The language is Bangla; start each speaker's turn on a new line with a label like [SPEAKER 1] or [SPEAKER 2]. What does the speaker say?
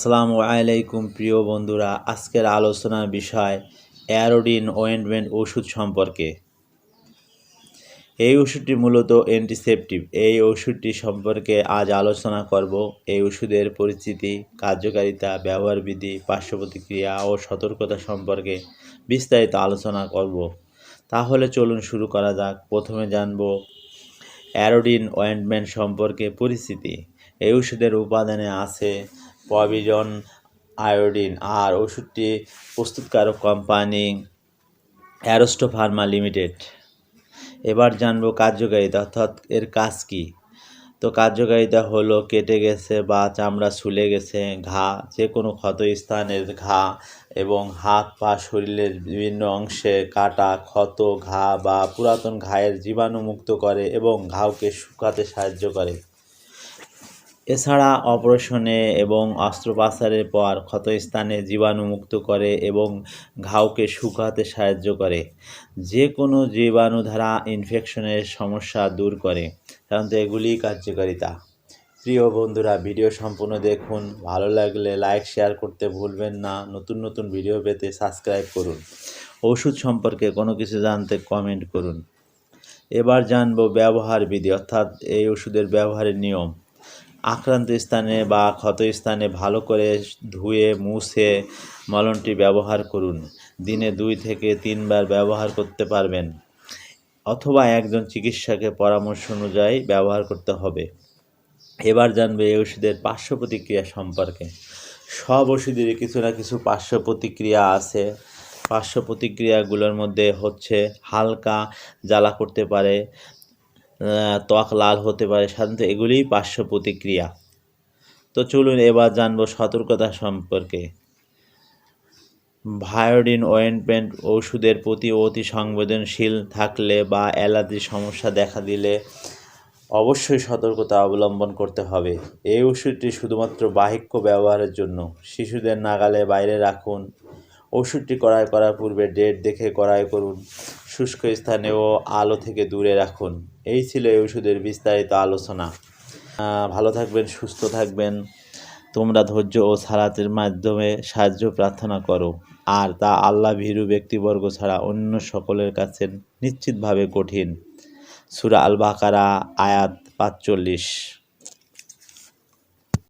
[SPEAKER 1] আসসালামু আলাইকুম প্রিয় বন্ধুরা, আজকের আলোচনার বিষয় অ্যারোডিন অয়েন্টমেন্ট ওষুধ সম্পর্কে। এই ওষুধটি মূলত অ্যান্টিসেপটিভ। এই ওষুধটি সম্পর্কে আজ আলোচনা করব। এই ওষুধের পরিচিতি, কার্যকারিতা, ব্যবহার বিধি, পার্শ্ব প্রতিক্রিয়া ও সতর্কতা সম্পর্কে বিস্তারিত আলোচনা করব। তাহলে চলুন শুরু করা যাক। প্রথমে জানব অ্যারোডিন অয়েন্টমেন্ট সম্পর্কে পরিচিতি। এই ওষুধের উপাদানে আছে প্রভিজন আয়োডিন, আর ওষুধটি প্রস্তুতকারক কোম্পানি অ্যারোস্টো ফার্মা লিমিটেড। এবার জানবো কার্যকারিতা, অর্থাৎ এর কাজ কী। তো কার্যকারিতা হলো কেটে গেছে বা চামড়া ছুলে গেছে ঘা, যে কোনো ক্ষত স্থানের ঘা এবং হাত পা শরীরের বিভিন্ন অংশে কাটা ক্ষত ঘা বা পুরাতন ঘায়ের জীবাণুমুক্ত করে এবং ঘাওকে শুকাতে সাহায্য করে। এছাড়া অপারেশনে এবং অস্ত্রোপচারের পর ক্ষতস্থানে জীবাণুমুক্ত করে এবং ঘাওকে শুকাতে সাহায্য করে। যে কোনো জীবাণু দ্বারা ইনফেকশনের সমস্যা দূর করে। সাধারণত এগুলিই কার্যকারিতা। প্রিয় বন্ধুরা, ভিডিও সম্পূর্ণ দেখুন। ভালো লাগলে লাইক শেয়ার করতে ভুলবেন না। নতুন নতুন ভিডিও পেতে সাবস্ক্রাইব করুন। ওষুধ সম্পর্কে কোনো কিছু জানতে কমেন্ট করুন। এবার জানবো ব্যবহার বিধি, অর্থাৎ এই ওষুধের ব্যবহারের নিয়ম। আক্রান্ত স্থানে বা ক্ষত স্থানে ভালো করে ধুয়ে মুছে মলমটি ব্যবহার করুন। দিনে 2 থেকে 3 বার ব্যবহার করতে পারবেন, অথবা একজন চিকিৎসকের পরামর্শ অনুযায়ী ব্যবহার করতে হবে। এবার জানবে এই ওষুধের পার্শ্ব প্রতিক্রিয়া সম্পর্কে। সব ওষুধেরই কিছু না কিছু পার্শ্ব প্রতিক্রিয়া আছে। পার্শ্ব প্রতিক্রিয়াগুলোর মধ্যে হচ্ছে হালকা জ্বালা করতে পারে, ত্বক লাল হতে পারে, সাধারণত এগুলিই পার্শ্ব প্রতিক্রিয়া। তো চলুন এবার জানবো সতর্কতা সম্পর্কে। ভায়োডিন অয়েন্টমেন্ট ওষুধের প্রতি অতি সংবেদনশীল থাকলে বা অ্যালার্জির সমস্যা দেখা দিলে অবশ্যই সতর্কতা অবলম্বন করতে হবে। এই ওষুধটি শুধুমাত্র বাহ্যিক ব্যবহারের জন্য। শিশুদের নাগালে বাইরে রাখুন। ওষুধটি ক্রয় করার পূর্বে ডেট দেখে ক্রয় করুন। শুষ্ক স্থানে ও আলো থেকে দূরে রাখুন। এই ছিল এই ওষুধের বিস্তারিত আলোচনা। ভালো থাকবেন, সুস্থ থাকবেন। তোমরা ধৈর্য ও সালাতের মাধ্যমে সাহায্য প্রার্থনা করো, আর তা আল্লাহ ভীরু ব্যক্তিবর্গ ছাড়া অন্য সকলের কাছে নিশ্চিতভাবে কঠিন। সূরা আল বাকারা আয়াত 45।